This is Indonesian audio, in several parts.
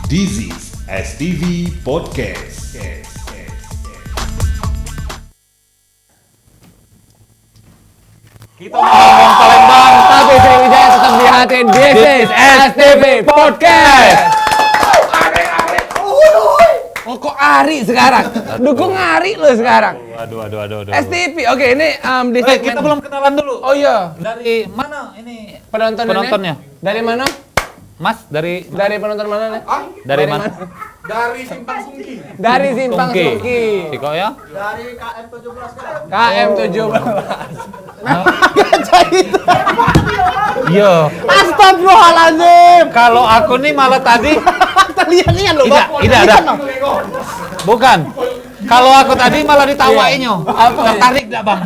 This is STV Podcast. Kita ngomong Palembang, tapi Sriwijaya tetap di hati. This is STV Podcast. Oh, kok Ari sekarang? Dukung Ari lo sekarang. Aduh. STV, oke ini di segmen. Kita belum kenalan dulu. Oh iya, Dari mana ini penontonnya? Dari mana? Mas, dari Dari penonton mana nih? dari mana? Dari Simpang Sungki. Dari Simpang Sungki. Siko ya? Dari KM 17 kan. KM 17. Iya. Astagfirullahaladzim. Kalau aku nih malah tadi Lihat loh, tidak ada. Bukan. Kalau aku tadi malah ditawainnya. Apa? Tertarik enggak, Bang?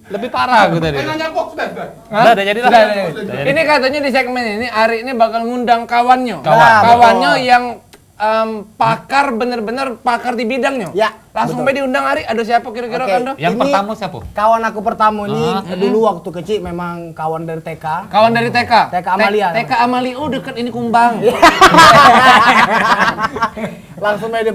Lebih parah aku tadi. Nanya kok sudah. Udah jadi lah. Udah. Ini katanya di segmen ini Ari ini bakal ngundang kawannya. Kawannya yang pakar bener-bener pakar di bidangnya. Ya, Langsung betul. bae diundang Ari. Ada siapa kira-kira Oke. Kando? Yang Ini- pertama siapa? Kawan aku pertama ini dulu waktu kecil memang kawan dari TK. Kawan dari TK. TK Amalia. TK Amalia. Oh, dekat ini Kumbang. Langsung aja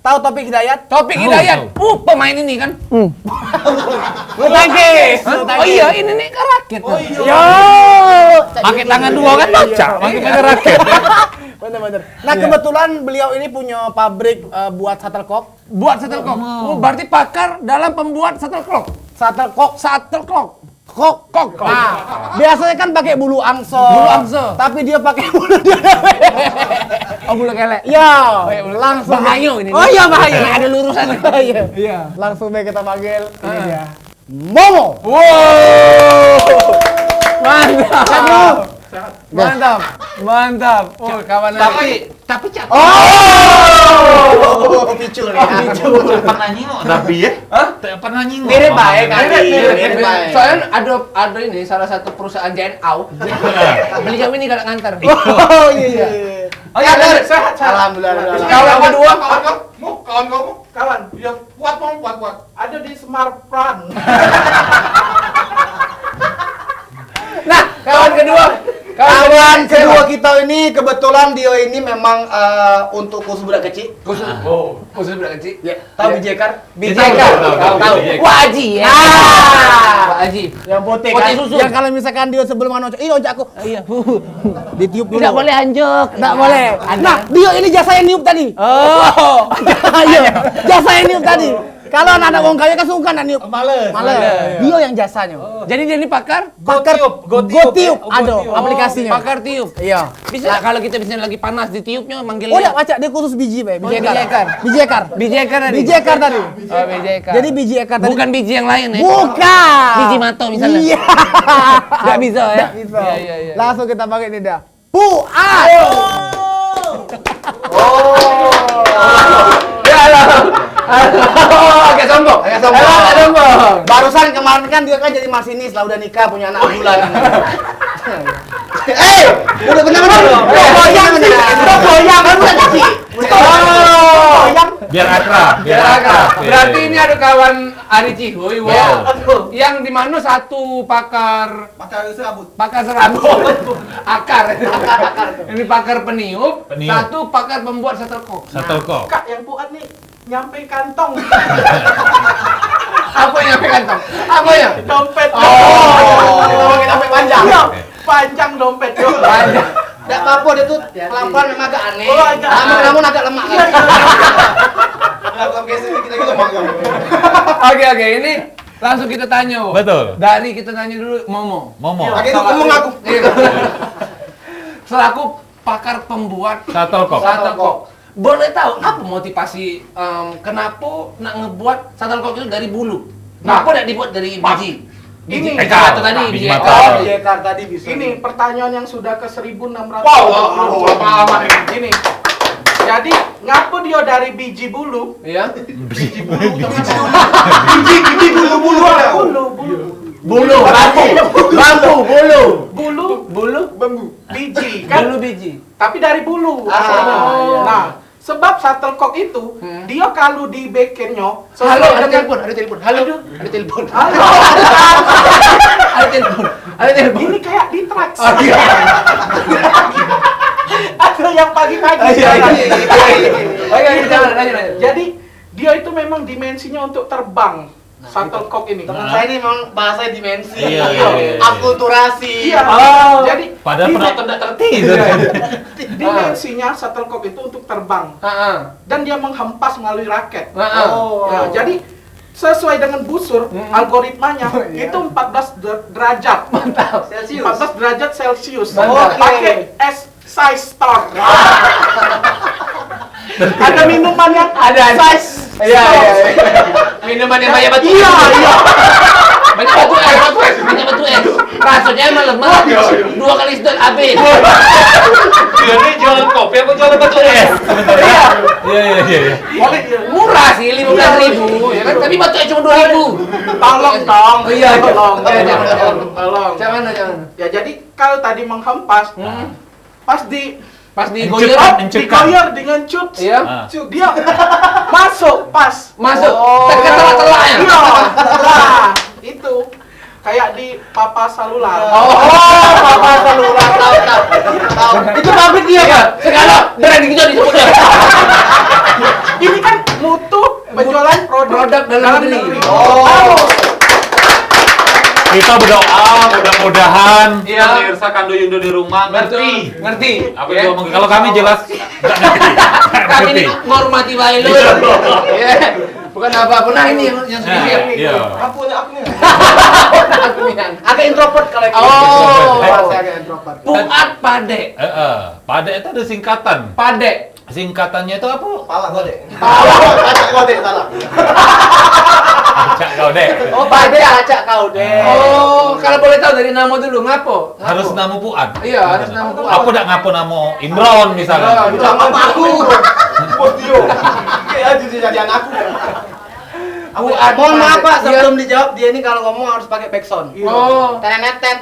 tahu Topik Hidayat? Topik Hidayat. Pemain ini kan. Bulu tangkis. Oh iya, ini nih kan raket. Oh iya. Yo. Pakai tangan dua kan baca. Pakai raket. Bener. Nah, kebetulan beliau ini punya pabrik buat shuttlecock. Buat shuttlecock. Oh, berarti pakar dalam pembuat shuttlecock. Shuttlecock. Kok. Nah, biasanya kan pakai bulu angso. Bulu angso. Tapi dia pakai bulu Oh, bulu kelek. Ya, langsung Bahaya ini. Oh iya, bahaya. Nah, ada lurusan. Iya. Langsung deh kita panggil ini dia. Momo. Mantap. Oh, kawan Tapi cakep. Picu nih. Pernah nyingok tapi ya? Pernah nyingok. Mirip baik kan? Mirip. Soalnya ada ini salah satu perusahaan JNAU. Beli jam ini kalau nganter. Oh iya. Oh iya, Sehat. Alhamdulillah. Kawan kedua, Kawan kamu. Ya kuat. Ada di Semarang. Nah, kawan kedua Kedua kita ini kebetulan dia ini memang untuk khusus budak kecil. khusus budak kecil. Ya, tahu Bijekar? Tahu. Wah, Haji ya. Pak Haji. Yang putih Putih kan? susu. Yang kalau misalkan dia sebelum ojek, ini ojek aku. Iya. Ditiup dulu. Tidak boleh anjok. Nggak boleh. Nah, dia ini jasa yang niup tadi. Oh. Ayo, jasa yang niup tadi. Kalau anak wong kaya kan sungkan niup. Males. Dia yang jasanya. Jadi dia ini pakar Gotiup, ada aplikasinya. pakar tiup. Iya. Bisa kalau kita bisa lagi panas ditiupnya manggil Oh, enggak baca dia khusus biji, Be. Bijekar. Bijekar Bijekar tadi. Oh, Bijekar. Jadi biji ekar tadi. bukan biji yang lain ya. Bukan. Biji mato misalnya. Iya. Nggak bisa ya. Nggak bisa. Iya. Langsung kita pakai ini dah. Puat. Agak sombong. Barusan kemarin kan dia kan jadi masinis lah udah nikah punya anak bulan. Udah benar-benar. Goyang sih. Goyang kan udah kecil. Goyang. Biar akrab. Berarti ini ada kawan Ari Cihuy, yang di mana satu pakar serabut. Akar. Ini pakar peniup, satu pakar pembuat shuttlecock. Shuttlecock. Kak yang buat nih nyampe kantong. Apa yang nyampe kantong? Apa ya? Dompet. Kita sampai panjang. Iya, panjang dompet. Banyak. Enggak apa-apa dia tuh pelan-pelan memang agak aneh. Oh, agak aneh. Namun agak lemak kan. Oke, ini langsung kita tanya. Wo. Betul. Dari kita tanya dulu Momo. Oke, itu ngomong aku. Selaku pakar pembuat Shuttlecock. shuttlecock. Boleh tahu apa motivasi kenapa nak ngebuat shuttlecock itu dari bulu? Kenapa tidak dibuat dari biji? Ini ekar. Atau tadi Biji biji mata. ekar. Bijekar tadi bisa. Ini pertanyaan yang sudah ke 1600. Wow. Ini. Jadi, ngapa dia dari biji bulu? Iya. Biji bulu. Bulu, bambu, Biji kan? bulu biji. Tapi dari bulu. iya. Nah, sebab shuttlecock itu dia kalau di backendnya Halo, ada telepon. Ada telepon. Ini kayak di tracks. Oh, iya. Atau yang pagi-pagi. Oke, lanjut. Jadi dia itu memang dimensinya untuk terbang. Shuttlecock ini. Teman saya ini memang bahasa dimensi. Iya. Akulturasi. Iya. Oh. Jadi Padahal penonton tidak ngerti. dimensinya shuttlecock itu untuk terbang. Dan dia menghempas melalui raket. Nah, jadi sesuai dengan busur algoritmanya itu 14 derajat. Mantap. 14 derajat Celcius. Mantap. Pakai es size store. Ada minuman yang Ada. size. Iya. Minuman yang banyak batu. Iya. Banyak batu es. Rasanya malam-malam 2 kali sedot habis. Dia ini jualan kopi apa jualan batu es? Iya. Murah sih 15.000 ya kan, tapi batu es cuma 2.000. Tolong dong. Iya, tolong. Tolong. Jangan. Ya jadi kalau tadi menghempas, pas di goyer, digoyer dengan cut, iya. dia masuk pas. Terketelah-telah ya. Iya. Nah, itu kayak di Papa Salular. Papa Salular tahu. Itu pabrik dia kan? Sekarang brand gitu disebutnya. Ini kan mutu penjualan produk dalam negeri. Kita berdoa mudah-mudahan Iya. pemirsa Kando Yundo di rumah ngerti. Ngerti. Apa yang dia ngomong? Kalau kami jelas nggak ngerti. Kami ini menghormati baik lu. Bukan apa-apa. Nah ini yang sedikit. Iya. Aku nih. Agak introvert kalau gitu. Saya agak introvert. Puat Pade. Pade itu ada singkatan. Pade. Singkatannya itu apa? Pala gode. Acak gode salah. Acak kau deh. Oh, Pade acak kau deh. Oh, kalau boleh tahu dari nama dulu ngapo? Harus nama Puat. Iya, harus nama Puat. Aku tidak ngapo nama Imron misalnya. Sama aku. Podio. Kayak jadi anakku. Mohon maaf Pak, sebelum dijawab dia ini kalau ngomong harus pakai backsound. Oh. Tenet. Kalau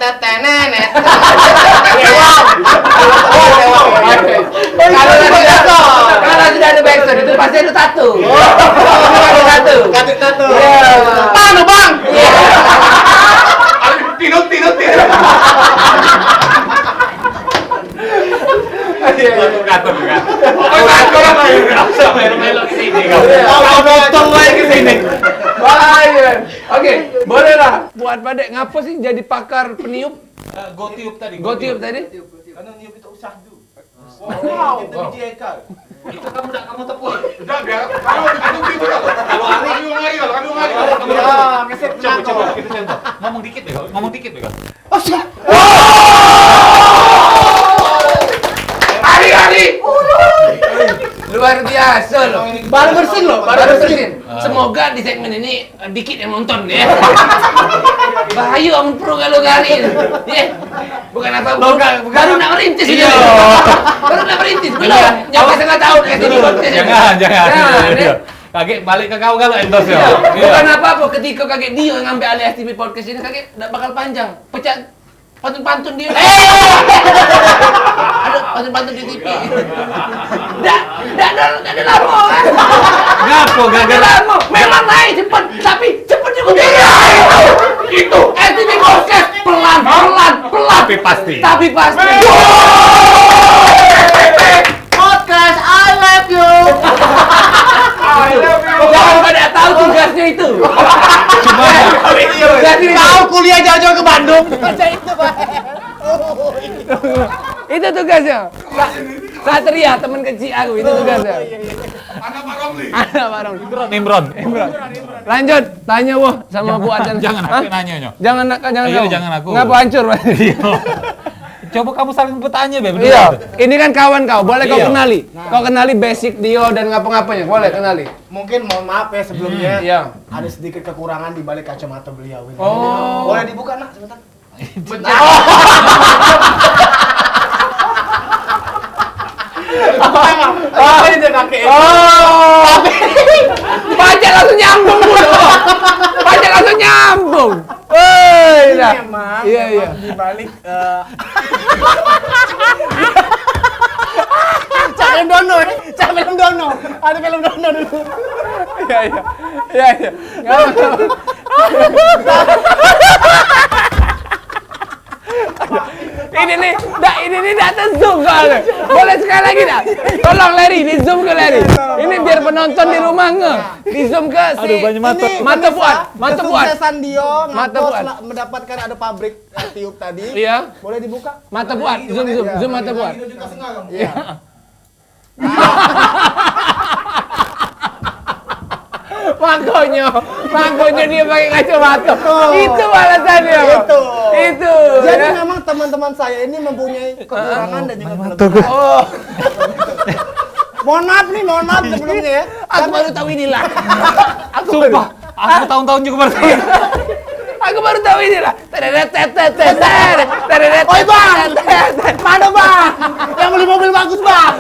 sudah ada backsound itu pasti ada tato. Ada tato. Bang. Tinut. Katur kan. Melo ke sini kau. Potong lagi ke sini. Oke, boleh lah. Buat Pade, ngapa sih jadi pakar peniup? Gotiup tadi. Karena niup itu usaha dulu. Itu BJK. Itu kamu tepuk. Udah biar kamu gitu kalau kami ngari. Ya, ngeset Coba kita contoh. Ngomong dikit deh. Hari. Luar biasa loh. Baru bersin loh, Baru bersin. Semoga di segmen ini dikit yang nonton ya. Bahaya om pro kalau kali ini. Ya. Bukan apa baru nak merintis ini. Baru nak merintis. Belum. Nyampe setengah tahun ke sini podcast. Jangan. Kakek balik ke kau kalau endorse ya. Bukan apa-apa ketika kakek Dio yang ngambil alih STV podcast ini kakek enggak bakal panjang. Pecah pantun-pantun dia. Ada pantun-pantun di TV. Enggak ada lama kan? Ngapo gagal lama. Memang naik cepat, tapi cepat juga tidak. Itu STV podcast pelan. Tapi pasti. podcast I love you. Jangan pada tahu tugasnya itu. Kau kuliah jauh-jauh ke Bandung. Baca itu, Pak. Itu tugasnya. Satria teman kecil aku itu tugasnya. Anak Pak Romli. Nimron. Lanjut, tanya wah sama Bu Adan. Jangan aku nanya nyo. Jangan Iya, kamu. jangan aku. Ngapa hancur, Pak? Coba kamu saling bertanya, Beb. Iya, ini kan kawan kau. Boleh kau Iya. kenali. Kau kenali basic Dio dan ngapa-ngapanya. Boleh kenali. Mungkin mohon maaf ya sebelumnya. Iya. Ada sedikit kekurangan di balik kacamata beliau ini. Oh. Boleh dibuka, Nak, sebentar? Apa ini kakek? Pajak langsung nyambung dulu. Woi, nah. Iya. Di balik Cak film Dono. Ada film Dono dulu. Iya. Ini nih data zoom soalnya. Boleh sekali lagi dah. Tolong Larry, di zoom ke Larry. Ini biar penonton di rumah di zoom ke si Mata Fuad. Kesuksesan Dio Mata ngaku Fuad. mendapatkan ada pabrik tiup tadi. Iya. Boleh dibuka? Mata Fuad, zoom Mata Fuad. Iya. Makanya dia pakai kacamata. Itu alasannya. Itu. Jadi memang teman-teman saya ini mempunyai kekurangan dan juga kelebihan. Oh, Mohon maaf sebelumnya ya. aku baru tahu inilah. Sumpah, aku tahun-tahun juga baru tahu. Aku baru tahu inilah. Oi bang, mana bang? Yang beli mobil bagus bang.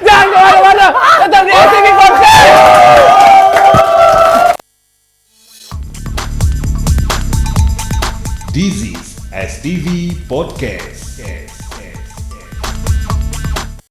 Jangan kemana-mana. Tetap di STV Podcast. This is STV Podcast.